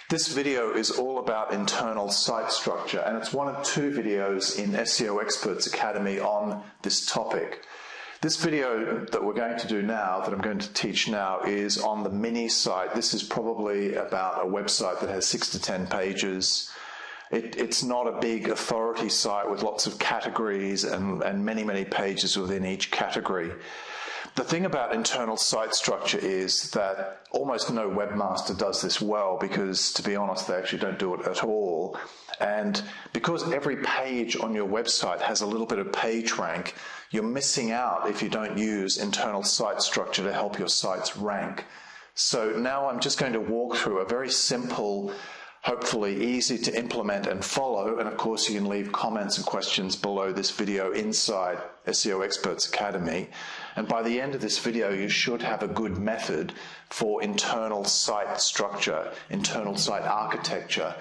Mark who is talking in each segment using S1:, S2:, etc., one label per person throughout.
S1: This video is all about internal site structure, and it's one of two videos in SEO Experts Academy on this topic. This video that we're going to do now, that I'm going to teach now, is on the Minisite. This is probably about a website that has 6 to 10 pages. It's not a big authority site with lots of categories and many pages within each category. The thing about internal site structure is that almost no webmaster does this well because, to be honest, they actually don't do it at all. And because every page on your website has a little bit of page rank, you're missing out if you don't use internal site structure to help your sites rank. So now I'm just going to walk through a very simple, hopefully easy to implement and follow, and of course you can leave comments and questions below this video inside SEO Experts Academy. And by the end of this video, you should have a good method for internal site structure, internal site architecture.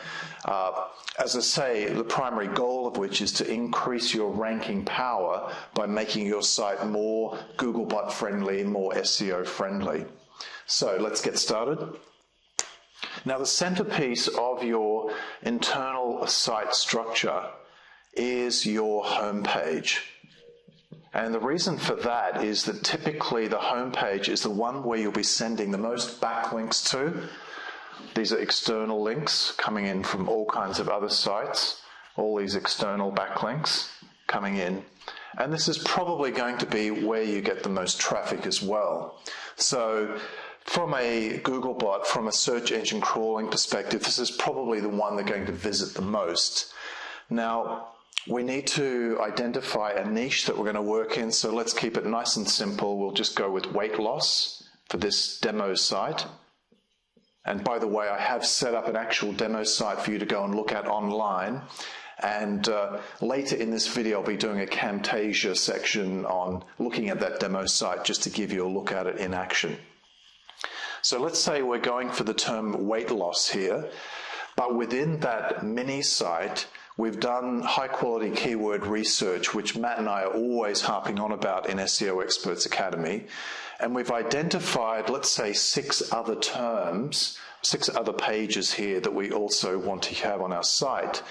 S1: As I say, the primary goal of which is to increase your ranking power by making your site more Googlebot friendly, more SEO friendly. So let's get started. Now, the centerpiece of your internal site structure is your homepage. And the reason for that is that typically the homepage is the one where you'll be sending the most backlinks to. These are external links coming in from all kinds of other sites, all these external backlinks coming in. And this is probably going to be where you get the most traffic as well. So from a Googlebot, from a search engine crawling perspective, this is probably the one they're going to visit the most. Now, we need to identify a niche that we're going to work in, so let's keep it nice and simple. We'll just go with weight loss for this demo site. And by the way, I have set up an actual demo site for you to go and look at online. And later in this video, I'll be doing a Camtasia section on looking at that demo site just to give you a look at it in action. So let's say we're going for the term weight loss here, but within that mini site, we've done high quality keyword research, which Matt and I are always harping on about in SEO Experts Academy. And we've identified, let's say, 6 other terms, 6 other pages here that we also want to have on our site.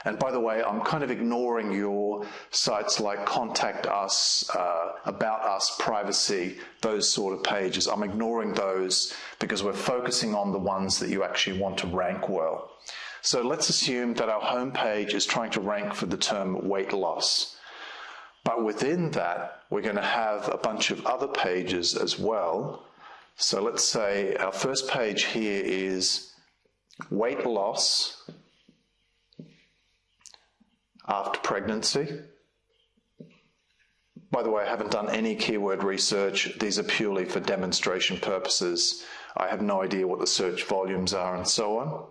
S1: And by the way, I'm kind of ignoring your sites like Contact Us, About Us, Privacy, those sort of pages. I'm ignoring those because we're focusing on the ones that you actually want to rank well. So let's assume that our homepage is trying to rank for the term weight loss. But within that, we're going to have a bunch of other pages as well. So let's say our first page here is weight loss after pregnancy. By the way, I haven't done any keyword research. These are purely for demonstration purposes. I have no idea what the search volumes are and so on.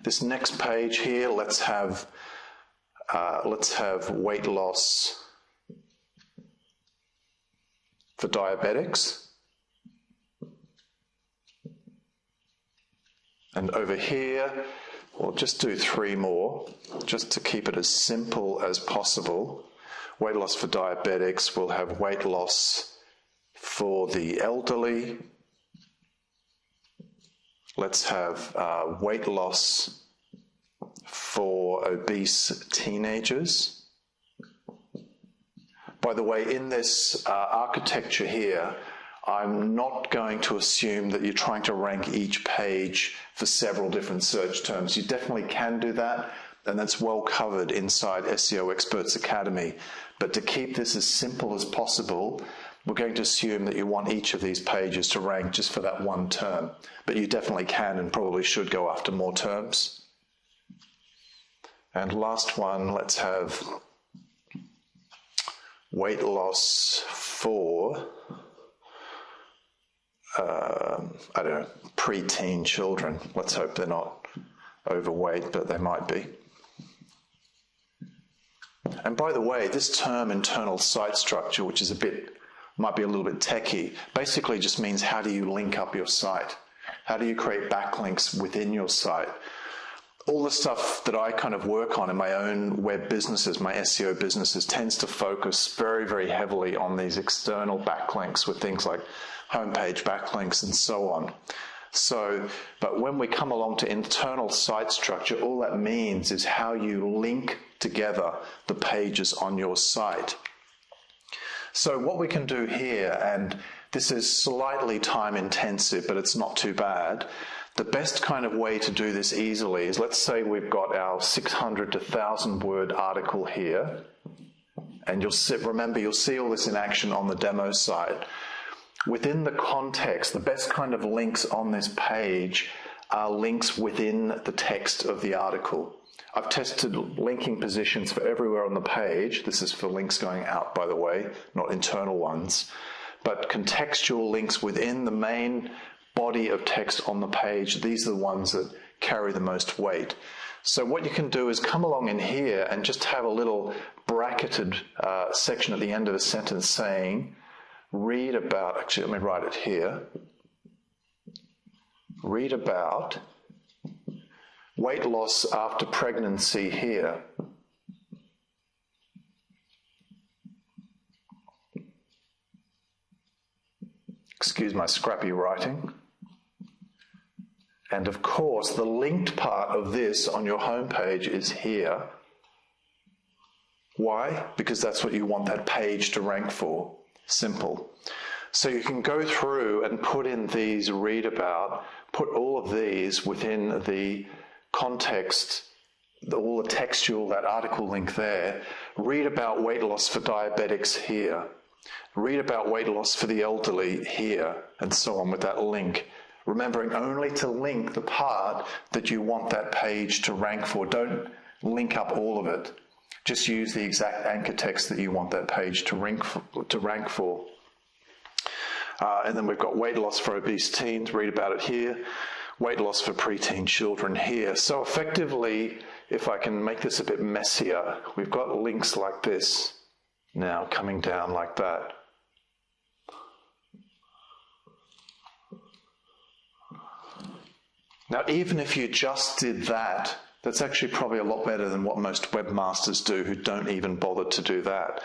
S1: This next page here, let's have weight loss for diabetics. And over here, we'll just do 3 more, just to keep it as simple as possible. Weight loss for diabetics, we'll have weight loss for the elderly. Let's have weight loss for obese teenagers. By the way, in this architecture here, I'm not going to assume that you're trying to rank each page for several different search terms. You definitely can do that, and that's well covered inside SEO Experts Academy. But to keep this as simple as possible, we're going to assume that you want each of these pages to rank just for that one term. But you definitely can and probably should go after more terms. And last one, let's have weight loss for, I don't know, preteen children. Let's hope they're not overweight, but they might be. And by the way, this term internal site structure, which is might be a little bit techie, basically just means how do you link up your site? How do you create backlinks within your site? All the stuff that I kind of work on in my own web businesses, my SEO businesses, tends to focus very heavily on these external backlinks with things like homepage backlinks and so on. But when we come along to internal site structure, all that means is how you link together the pages on your site. So what we can do here, and this is slightly time intensive, but it's not too bad. The best kind of way to do this easily is, let's say we've got our 600 to 1,000 word article here, and you'll see all this in action on the demo site. Within the context, the best kind of links on this page are links within the text of the article. I've tested linking positions for everywhere on the page. This is for links going out, by the way, not internal ones. But contextual links within the main body of text on the page, these are the ones that carry the most weight. So what you can do is come along in here and just have a little bracketed section at the end of a sentence saying, read about, actually let me write it here, read about weight loss after pregnancy here. Excuse my scrappy writing. And of course, the linked part of this on your homepage is here. Why? Because that's what you want that page to rank for. Simple. So you can go through and put in these read about, put all of these within the context, all the textual, that article link there. Read about weight loss for diabetics here. Read about weight loss for the elderly here, and so on with that link. Remembering only to link the part that you want that page to rank for. Don't link up all of it. Just use the exact anchor text that you want that page to rank for. And then we've got weight loss for obese teens, read about it here. Weight loss for preteen children here. So effectively, if I can make this a bit messier, we've got links like this now coming down like that. Now, even if you just did that, that's actually probably a lot better than what most webmasters do who don't even bother to do that.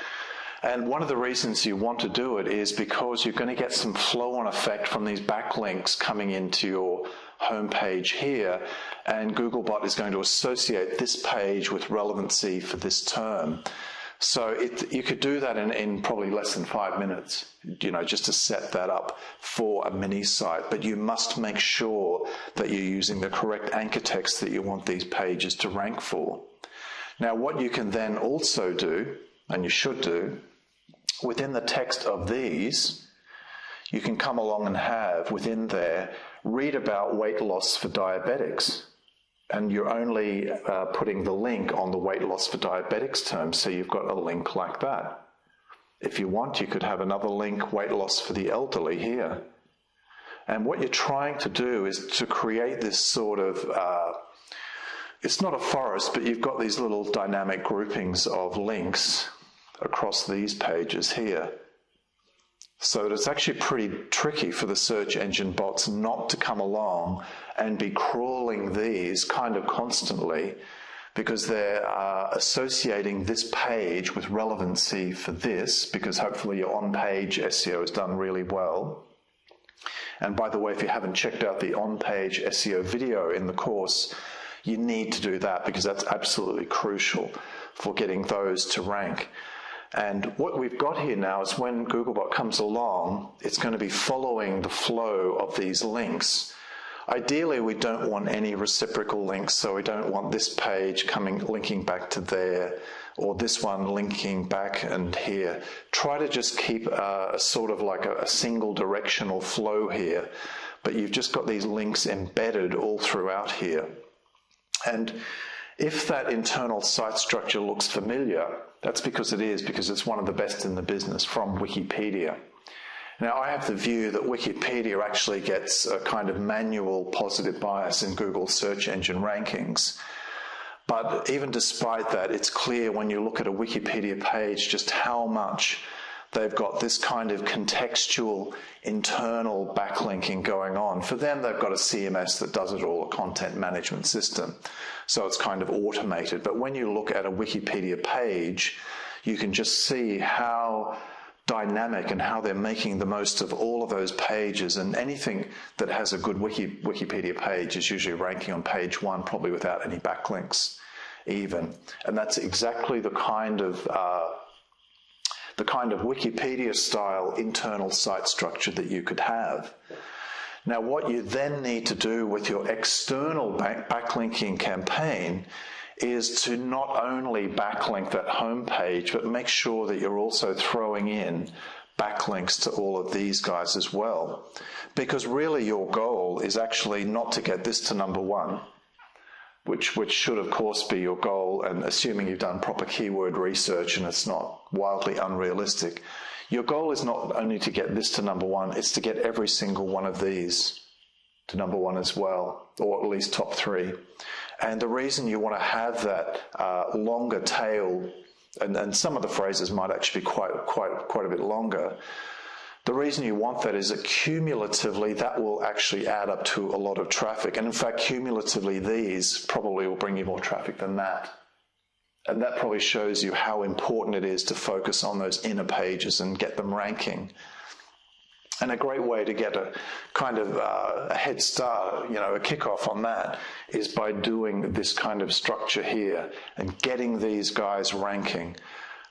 S1: And one of the reasons you want to do it is because you're going to get some flow-on effect from these backlinks coming into your homepage here, and Googlebot is going to associate this page with relevancy for this term. So you could do that in probably less than 5 minutes, just to set that up for a mini site. But you must make sure that you're using the correct anchor text that you want these pages to rank for. Now, what you can then also do, and you should do, within the text of these, you can come along and have within there, read about weight loss for diabetics. And you're only putting the link on the weight loss for diabetics term, so you've got a link like that. If you want, you could have another link, weight loss for the elderly here. And what you're trying to do is to create this sort of, it's not a forest, but you've got these little dynamic groupings of links across these pages here. So that it's actually pretty tricky for the search engine bots not to come along and be crawling these kind of constantly, because they're associating this page with relevancy for this, because hopefully your on-page SEO is done really well. And by the way, if you haven't checked out the on-page SEO video in the course, you need to do that, because that's absolutely crucial for getting those to rank. And what we've got here now is when Googlebot comes along, it's going to be following the flow of these links. Ideally, we don't want any reciprocal links, so we don't want this page linking back to there, or this one linking back and here. Try to just keep a sort of like a single directional flow here, but you've just got these links embedded all throughout here. And if that internal site structure looks familiar, that's because it is, because it's one of the best in the business from Wikipedia. Now, I have the view that Wikipedia actually gets a kind of manual positive bias in Google search engine rankings. But even despite that, it's clear when you look at a Wikipedia page just how much they've got this kind of contextual internal backlinking going on. For them, they've got a CMS that does it all, a content management system. So it's kind of automated. But when you look at a Wikipedia page, you can just see how dynamic and how they're making the most of all of those pages. And anything that has a good Wikipedia page is usually ranking on page 1, probably without any backlinks even. And that's exactly the kind of Wikipedia style internal site structure that you could have. Now, what you then need to do with your external backlinking campaign is to not only backlink that home page, but make sure that you're also throwing in backlinks to all of these guys as well. Because really your goal is actually not to get this to number 1, which should of course be your goal, and assuming you've done proper keyword research and it's not wildly unrealistic. Your goal is not only to get this to number 1, it's to get every single one of these to number 1 as well, or at least top 3. And the reason you want to have that longer tail, and some of the phrases might actually be quite a bit longer, the reason you want that is that cumulatively that will actually add up to a lot of traffic. And in fact, cumulatively these probably will bring you more traffic than that. And that probably shows you how important it is to focus on those inner pages and get them ranking. And a great way to get a kind of a head start, a kickoff on that, is by doing this kind of structure here and getting these guys ranking.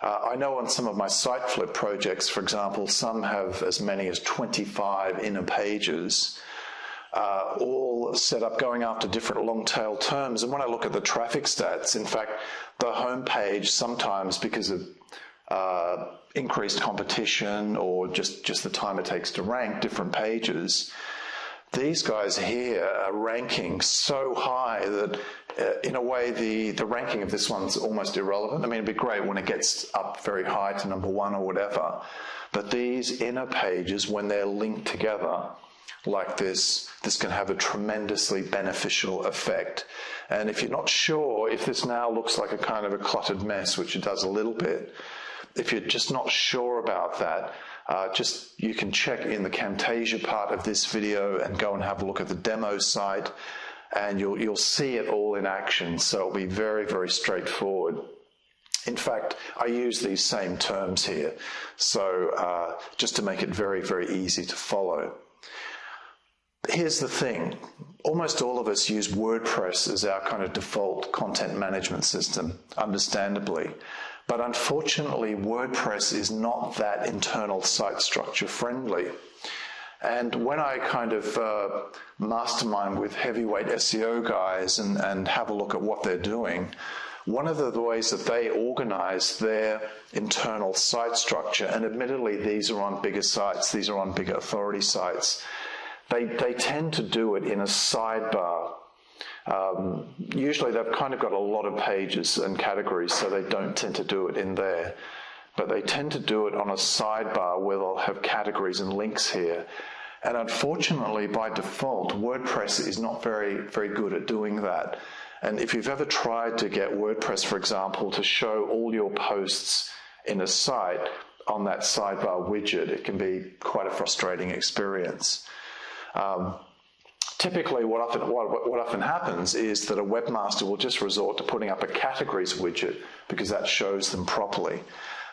S1: I know on some of my site flip projects, for example, some have as many as 25 inner pages, all set up going after different long tail terms. And when I look at the traffic stats, in fact, the home page sometimes, because of increased competition or just the time it takes to rank different pages, these guys here are ranking so high that in a way the ranking of this one's almost irrelevant. I mean, it'd be great when it gets up very high to number 1 or whatever, but these inner pages, when they're linked together like this can have a tremendously beneficial effect. And if you're not sure, if this now looks like a kind of a cluttered mess, which it does a little bit, if you're just not sure about that, you can check in the Camtasia part of this video and go and have a look at the demo site, and you'll see it all in action. So it'll be very, very straightforward. In fact, I use these same terms here, so just to make it very, very easy to follow. Here's the thing. Almost all of us use WordPress as our kind of default content management system, understandably. But unfortunately, WordPress is not that internal site structure friendly. And when I kind of mastermind with heavyweight SEO guys and have a look at what they're doing, one of the ways that they organize their internal site structure, and admittedly these are on bigger sites, these are on bigger authority sites, they tend to do it in a sidebar. Usually they've kind of got a lot of pages and categories, so they don't tend to do it in there. But they tend to do it on a sidebar where they'll have categories and links here. And unfortunately, by default, WordPress is not very, very good at doing that. And if you've ever tried to get WordPress, for example, to show all your posts in a site on that sidebar widget, it can be quite a frustrating experience. Typically, what often happens is that a webmaster will just resort to putting up a categories widget because that shows them properly.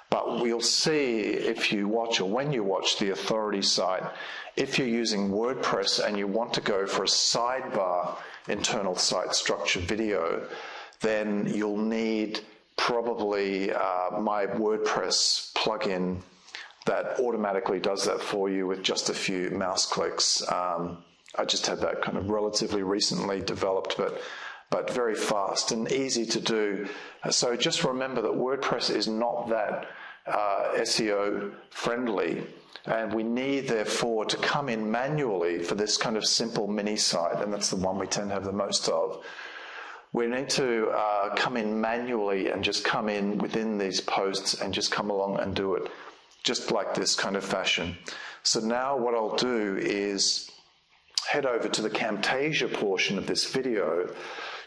S1: But we'll see if you watch, or when you watch the authority site, if you're using WordPress and you want to go for a sidebar internal site structure video, then you'll need probably my WordPress plugin that automatically does that for you with just a few mouse clicks. I just had that kind of relatively recently developed, but very fast and easy to do. So just remember that WordPress is not that SEO friendly, and we need therefore to come in manually for this kind of simple mini site, and that's the one we tend to have the most of. We need to come in manually and just come in within these posts and just come along and do it just like this kind of fashion. So now what I'll do is head over to the Camtasia portion of this video,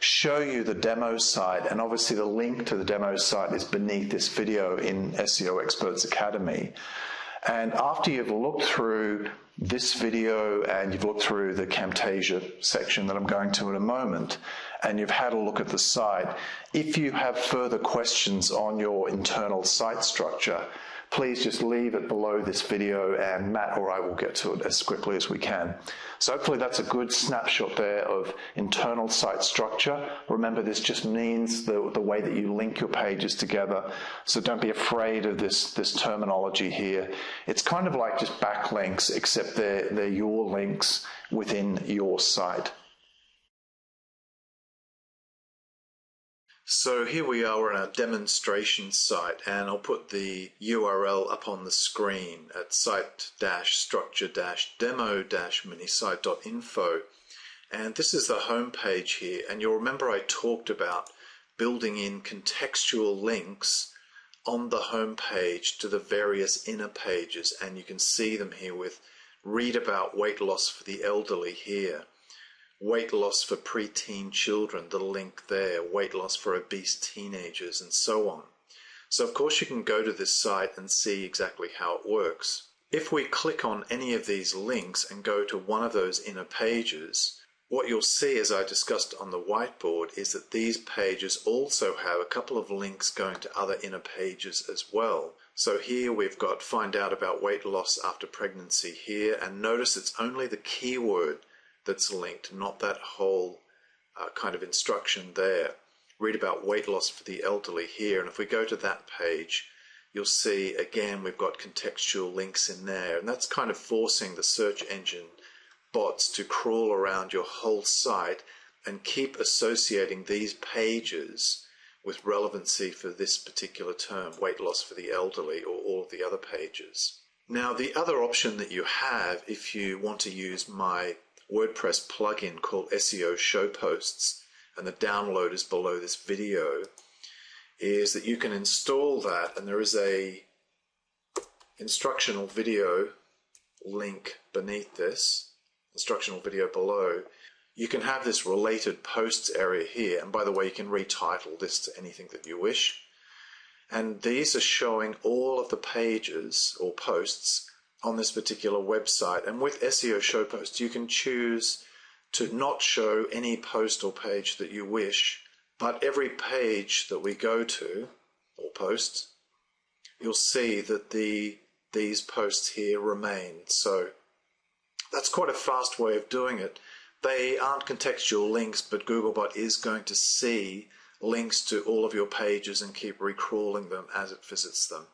S1: show you the demo site, and obviously the link to the demo site is beneath this video in SEO Experts Academy. And after you've looked through this video and you've looked through the Camtasia section that I'm going to in a moment, and you've had a look at the site, if you have further questions on your internal site structure, please just leave it below this video and Matt or I will get to it as quickly as we can. So hopefully that's a good snapshot there of internal site structure. Remember, this just means the way that you link your pages together. So don't be afraid of this terminology here. It's kind of like just backlinks, except they're your links within your site. So here we are on our demonstration site, and I'll put the URL up on the screen at site-structure-demo-minisite.info. And this is the home page here, and you'll remember I talked about building in contextual links on the home page to the various inner pages, and you can see them here with read about weight loss for the elderly here. Weight loss for preteen children, the link there, weight loss for obese teenagers, and so on. So of course you can go to this site and see exactly how it works. If we click on any of these links and go to one of those inner pages, what you'll see, as I discussed on the whiteboard, is that these pages also have a couple of links going to other inner pages as well. So here we've got find out about weight loss after pregnancy here, and notice it's only the keyword that's linked, not that whole kind of instruction there. Read about weight loss for the elderly here, and if we go to that page, you'll see again we've got contextual links in there, and that's kind of forcing the search engine bots to crawl around your whole site and keep associating these pages with relevancy for this particular term, weight loss for the elderly, or all of the other pages. Now, the other option that you have if you want to use my WordPress plugin called SEO Show Posts, and the download is below this video, is that you can install that, and there is a instructional video link beneath this, instructional video below. You can have this related posts area here, and by the way, you can retitle this to anything that you wish. And these are showing all of the pages or posts on this particular website. And with SEO Show Posts, you can choose to not show any post or page that you wish, but every page that we go to, or post, you'll see that these posts here remain. So that's quite a fast way of doing it. They aren't contextual links, but Googlebot is going to see links to all of your pages and keep recrawling them as it visits them.